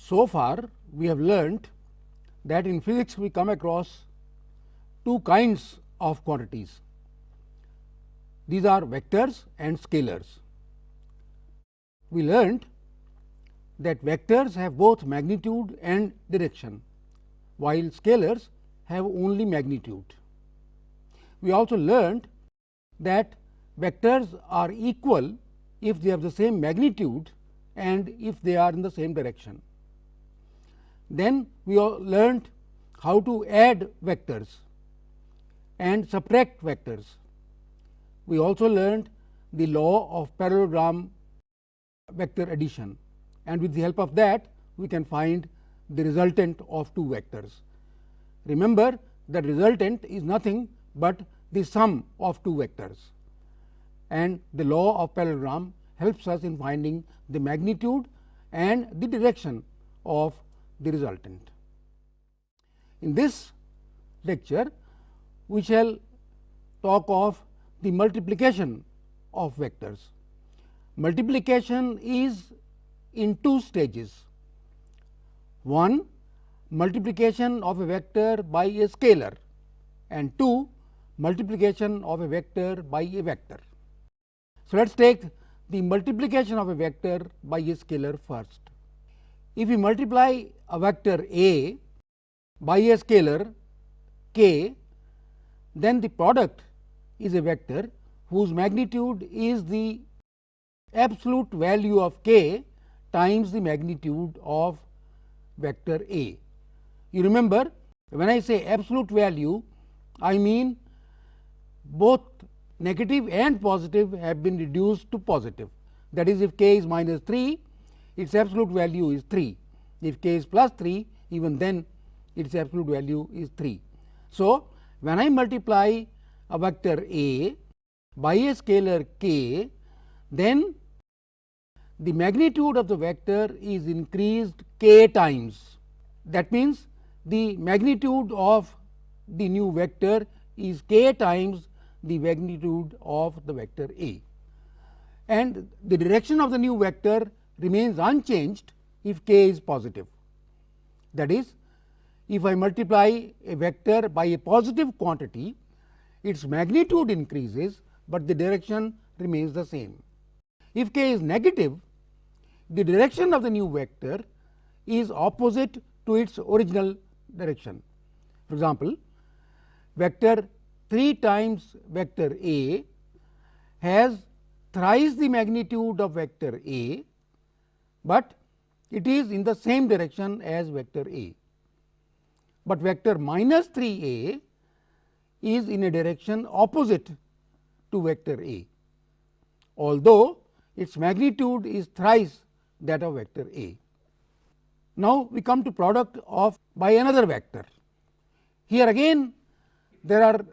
So far we have learnt that in physics we come across two kinds of quantities. These are vectors and scalars. We learnt that vectors have both magnitude and direction, while scalars have only magnitude. We also learnt that vectors are equal if they have the same magnitude and if they are in the same direction. Then we learnt how to add vectors and subtract vectors. We also learnt the law of parallelogram vector addition, and with the help of that we can find the resultant of two vectors. Remember that resultant is nothing but the sum of two vectors, and the law of parallelogram helps us in finding the magnitude and the direction of the resultant. In this lecture we shall talk of the multiplication of vectors. Multiplication is in two stages. One, multiplication of a vector by a scalar, and two, multiplication of a vector by a vector. So, let us take the multiplication of a vector by a scalar first. If we multiply a vector A by a scalar k, then the product is a vector whose magnitude is the absolute value of k times the magnitude of vector A. You remember, when I say absolute value, I mean both negative and positive have been reduced to positive. That is, if k is minus 3, its absolute value is 3. If k is plus 3, even then its absolute value is 3. So, when I multiply a vector A by a scalar k, then the magnitude of the vector is increased k times. That means, the magnitude of the new vector is k times the magnitude of the vector A, and the direction of the new vector remains unchanged if k is positive. That is, if I multiply a vector by a positive quantity, its magnitude increases, but the direction remains the same. If k is negative, the direction of the new vector is opposite to its original direction. For example, vector 3 times vector A has thrice the magnitude of vector A, but it is in the same direction as vector A. But vector minus 3 A is in a direction opposite to vector A, although its magnitude is thrice that of vector A. Now, we come to product of by another vector. Here again there are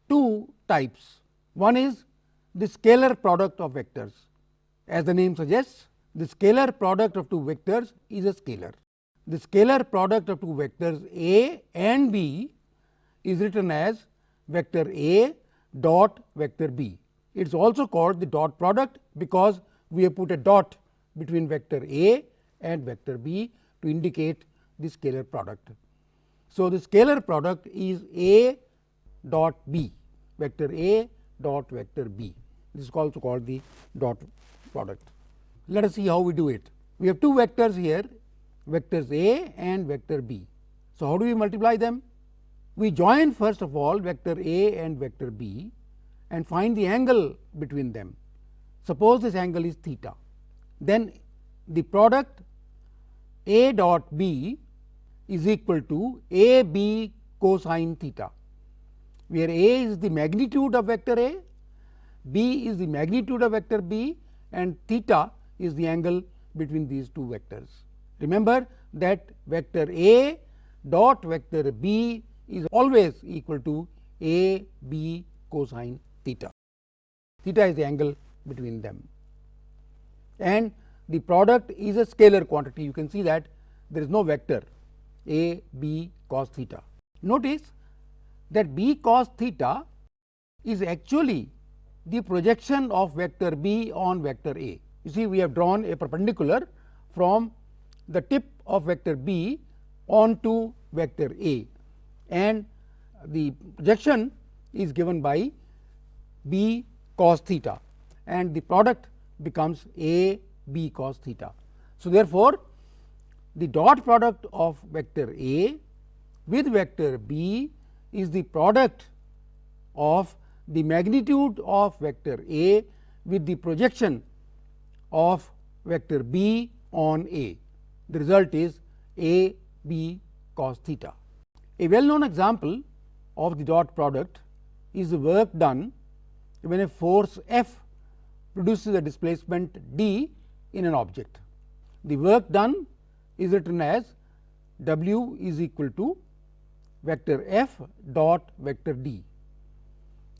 two types. One is the scalar product of vectors. As the name suggests, the scalar product of two vectors is a scalar. The scalar product of two vectors A and B is written as vector A dot vector B. It is also called the dot product because we have put a dot between vector A and vector B to indicate the scalar product. So, the scalar product is A dot B, vector A dot vector B. This is also called the dot product. Let us see how we do it. We have two vectors here, vectors A and vector B. So, how do we multiply them? We join first of all vector A and vector B and find the angle between them. Suppose this angle is theta. Then the product A dot B is equal to A B cosine theta, where A is the magnitude of vector A, B is the magnitude of vector B, and theta is the angle between these two vectors. Remember that vector A dot vector B is always equal to A B cosine theta. Theta is the angle between them, and the product is a scalar quantity. You can see that there is no vector A B cos theta. Notice that B cos theta is actually the projection of vector B on vector A. You see, we have drawn a perpendicular from the tip of vector B onto vector A, and the projection is given by B cos theta, and the product becomes A B cos theta. So, therefore, the dot product of vector A with vector B is the product of the magnitude of vector A with the projection of vector B on A. The result is A B cos theta. A well known example of the dot product is the work done when a force F produces a displacement d in an object. The work done is written as W is equal to vector F dot vector d.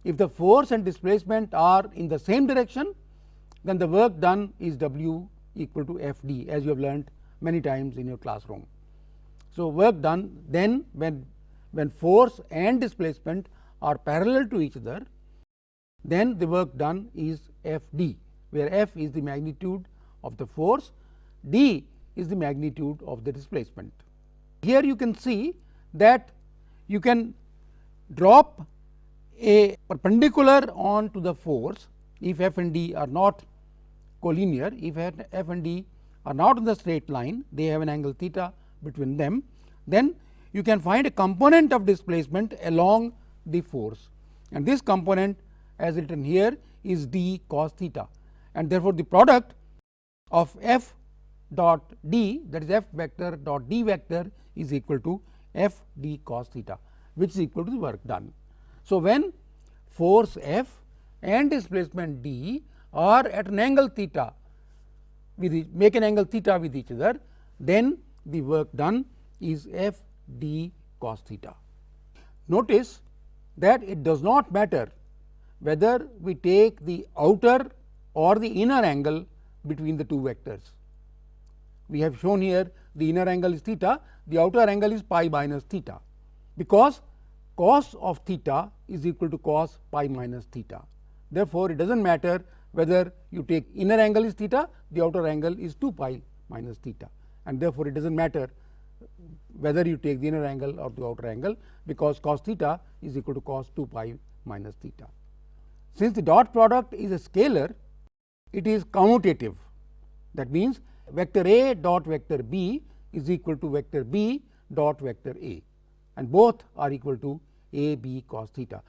If the force and displacement are in the same direction, then the work done is W equal to F d, as you have learnt many times in your classroom. So, work done then when force and displacement are parallel to each other, then the work done is F d, where F is the magnitude of the force, d is the magnitude of the displacement. Here you can see that you can drop a perpendicular onto the force if F and d are not collinear. If F and d are not in the straight line, they have an angle theta between them, then you can find a component of displacement along the force, and this component as written here is d cos theta, and therefore, the product of F dot d, that is F vector dot d vector, is equal to F d cos theta, which is equal to the work done. So, when force F and displacement d are at an angle theta make an angle theta with each other, then the work done is F d cos theta. Notice that it does not matter whether we take the outer or the inner angle between the two vectors. We have shown here the inner angle is theta, the outer angle is pi minus theta, because cos of theta is equal to cos pi minus theta. Therefore, it does not matter whether you take inner angle is theta, the outer angle is 2 pi minus theta, and therefore, it does not matter whether you take the inner angle or the outer angle, because cos theta is equal to cos 2 pi minus theta. Since the dot product is a scalar, it is commutative. That means, vector A dot vector B is equal to vector B dot vector A, and both are equal to A B cos theta.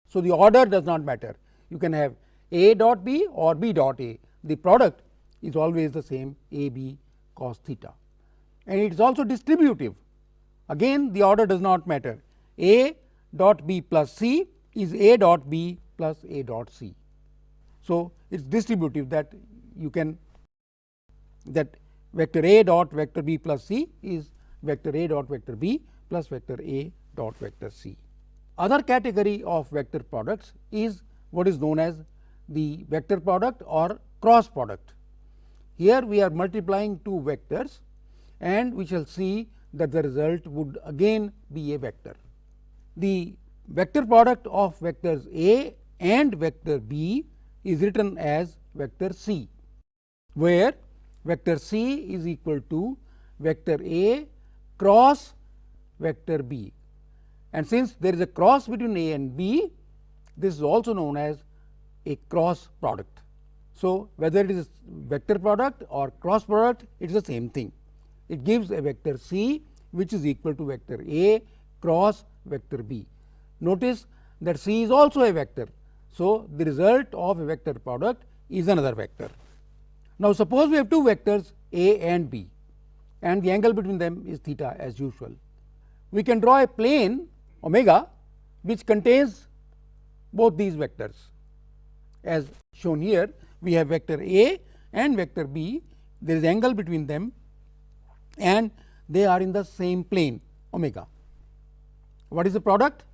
So, the order does not matter. You can have A dot B or B dot A. The product is always the same, A B cos theta, and it is also distributive. Again, the order does not matter. A dot B plus C is A dot B plus A dot C. So, it is distributive, that you can that vector A dot vector B plus C is vector A dot vector B plus vector A dot vector C. Other category of vector products is what is known as the vector product or cross product. Here we are multiplying two vectors, and we shall see that the result would again be a vector. The vector product of vectors A and vector B is written as vector C, where vector C is equal to vector A cross vector B, and since there is a cross between A and B, this is also known as a cross product. So, whether it is vector product or cross product, it is the same thing. It gives a vector C which is equal to vector A cross vector B. Notice that C is also a vector. So, the result of a vector product is another vector. Now, suppose we have two vectors A and B, and the angle between them is theta as usual. We can draw a plane omega which contains both these vectors. As shown here, we have vector A and vector B, there is angle between them and they are in the same plane omega. What is the product?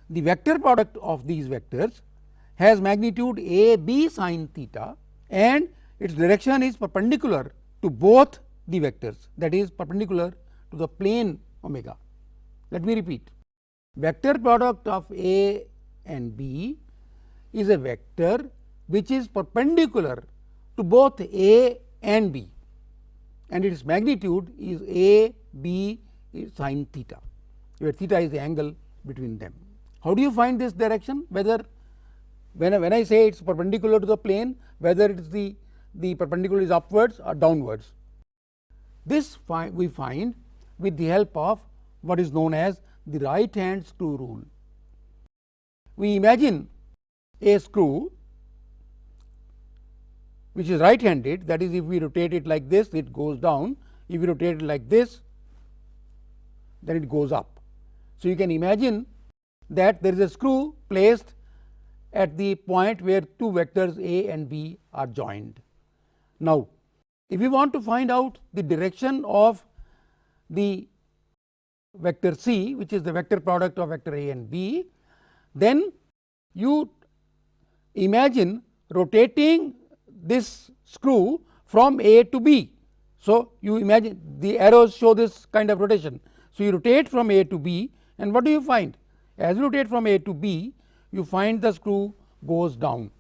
The vector product of these vectors has magnitude A B sin theta, and its direction is perpendicular to both the vectors, that is perpendicular to the plane omega. Let me repeat, vector product of A and B is a vector which is perpendicular to both A and B, and its magnitude is A B sin theta, where theta is the angle between them. How do you find this direction? Whether when I say it is perpendicular to the plane, whether it is the perpendicular is upwards or downwards. This we find with the help of what is known as the right hand screw rule. We imagine a screw which is right handed, that is, if we rotate it like this, it goes down. If we rotate it like this, then it goes up. So, you can imagine that there is a screw placed at the point where two vectors A and B are joined. Now, if we want to find out the direction of the vector C, which is the vector product of vector A and B, then you imagine rotating this screw from A to B. So, you imagine the arrows show this kind of rotation. So, you rotate from A to B, and what do you find? As you rotate from A to B, you find the screw goes down.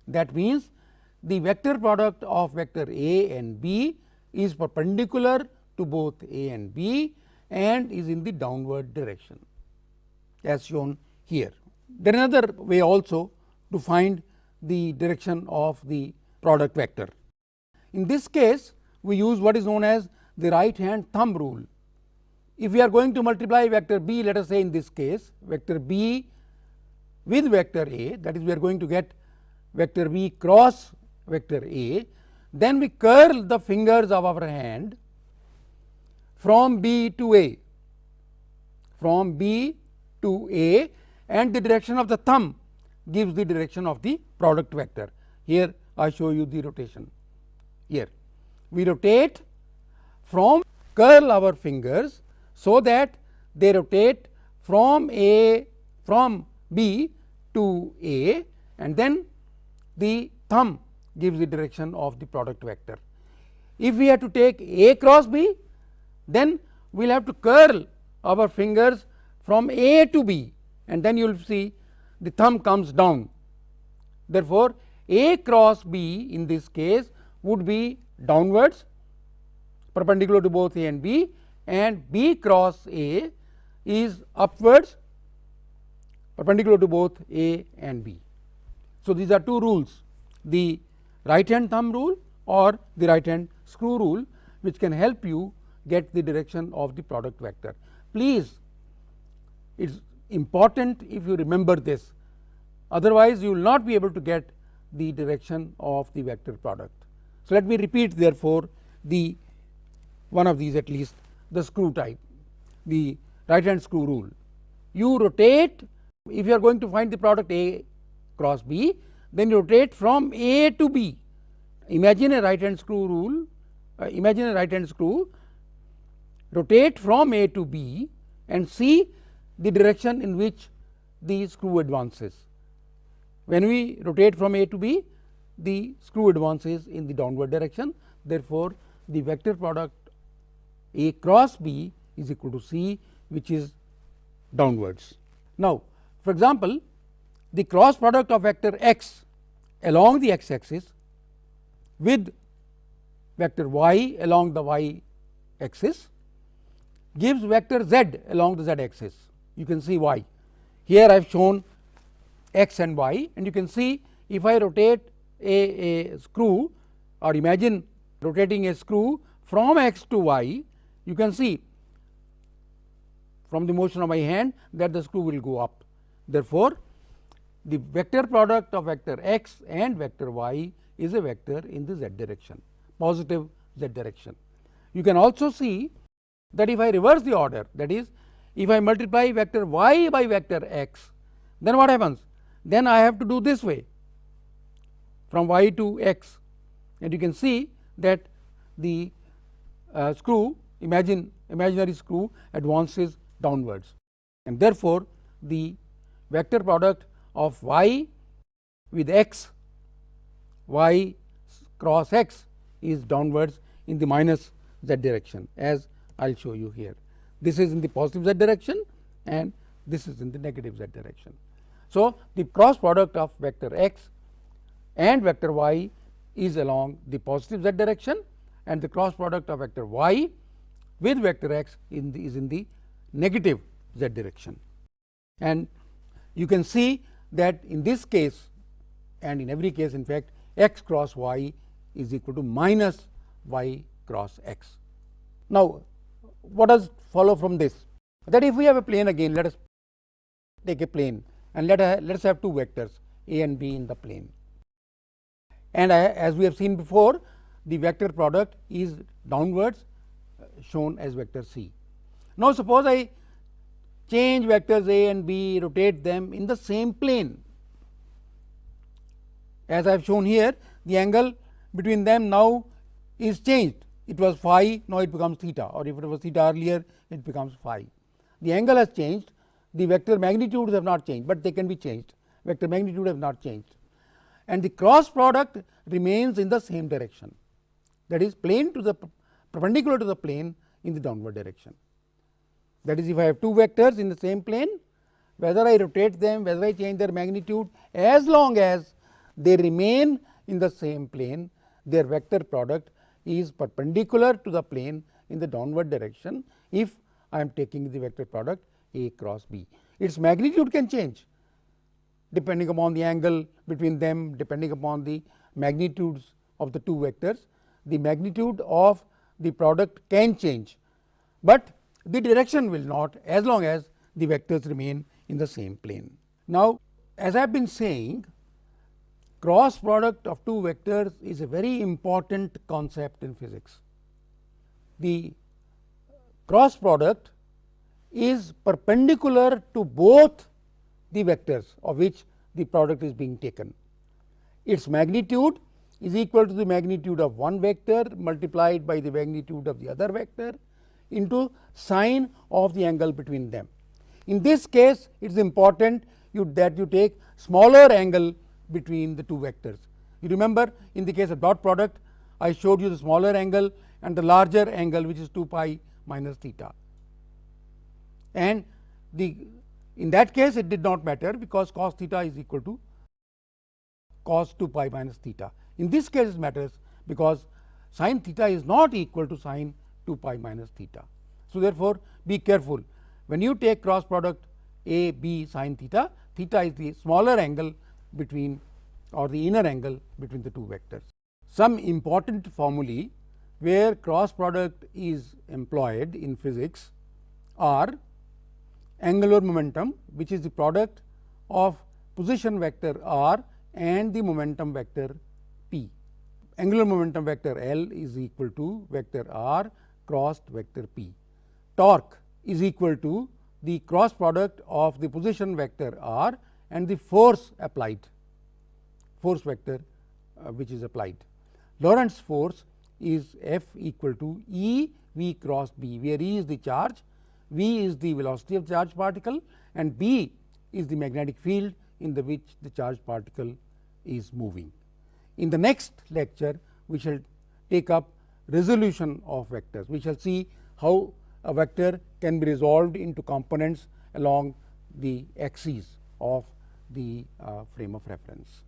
That means, the vector product of vector A and B is perpendicular to both A and B and is in the downward direction, as shown here. There is another way also to find the direction of the product vector. In this case, we use what is known as the right hand thumb rule. If we are going to multiply vector B, let us say in this case vector B with vector A, that is, we are going to get vector B cross vector A, then we curl the fingers of our hand from B to A, from B to A, and the direction of the thumb gives the direction of the product vector. Here I show you the rotation. Here we rotate from, curl our fingers so that they rotate from B to A, and then the thumb gives the direction of the product vector. If we have to take A cross B, then we will have to curl our fingers from A to B, and then you will see the thumb comes down. Therefore, A cross B in this case would be downwards, perpendicular to both A and B, and B cross A is upwards, perpendicular to both A and B. So, these are two rules, the right hand thumb rule or the right hand screw rule, which can help you get the direction of the product vector. Please, it is important if you remember this, otherwise you will not be able to get the direction of the vector product. So, let me repeat therefore the one of these, at least the screw type, the right hand screw rule. You rotate, if you are going to find the product A cross B, then you rotate from A to B. Imagine a right hand screw rule, imagine a right hand screw, rotate from A to B and see the direction in which the screw advances. When we rotate from A to B, the screw advances in the downward direction. Therefore, the vector product A cross B is equal to C, which is downwards. Now, for example, the cross product of vector x along the x axis with vector y along the y axis gives vector z along the z axis. You can see y. Here I have shown x and y, and you can see if I rotate a screw, or imagine rotating a screw from x to y, you can see from the motion of my hand that the screw will go up. Therefore, the vector product of vector x and vector y is a vector in the z direction, positive z direction. You can also see that if I reverse the order, that is, if I multiply vector y by vector x, then what happens? Then I have to do this way from y to x, and you can see that the screw, imaginary screw, advances downwards, and therefore, the vector product of y with x, y cross x, is downwards in the minus z direction, as I will show you here. This is in the positive z direction and this is in the negative z direction. So, the cross product of vector x and vector y is along the positive z direction, and the cross product of vector y with vector x is in the negative z direction. And you can see that in this case and in every case, in fact, x cross y is equal to minus y cross x. Now, what does follow from this? That if we have a plane, again let us take a plane and let us have two vectors a and b in the plane, and as we have seen before, the vector product is downwards shown as vector c. Now, suppose I change vectors a and b, rotate them in the same plane. As I have shown here, the angle between them now is changed. It was phi, now it becomes theta, or if it was theta earlier, it becomes phi. The angle has changed, the vector magnitudes have not changed, but they can be changed. Vector magnitude have not changed, and the cross product remains in the same direction, that is plane to the perpendicular to the plane in the downward direction. That is, if I have two vectors in the same plane, whether I rotate them, whether I change their magnitude, as long as they remain in the same plane, their vector product is perpendicular to the plane in the downward direction if I am taking the vector product a cross b. Its magnitude can change depending upon the angle between them, depending upon the magnitudes of the two vectors. The magnitude of the product can change, but the direction will not, as long as the vectors remain in the same plane. Now, as I have been saying, cross product of two vectors is a very important concept in physics. The cross product is perpendicular to both the vectors of which the product is being taken. Its magnitude is equal to the magnitude of one vector multiplied by the magnitude of the other vector into sine of the angle between them. In this case, it is important that you take smaller angle between the two vectors. You remember, in the case of dot product, I showed you the smaller angle and the larger angle, which is 2 pi minus theta, and in that case it did not matter, because cos theta is equal to cos 2 pi minus theta. In this case it matters, because sin theta is not equal to sin 2 pi minus theta. So, therefore, be careful when you take cross product a b sin theta. Theta is the smaller angle between, or the inner angle between the two vectors. Some important formulae where cross product is employed in physics are angular momentum, which is the product of position vector r and the momentum vector p. Angular momentum vector L is equal to vector r crossed vector p. Torque is equal to the cross product of the position vector r and the force applied, force vector which is applied. Lorentz force is F equal to E v cross b, where E is the charge, v is the velocity of the charged particle, and b is the magnetic field in the which the charged particle is moving. In the next lecture, we shall take up resolution of vectors. We shall see how a vector can be resolved into components along the axes of the frame of reference.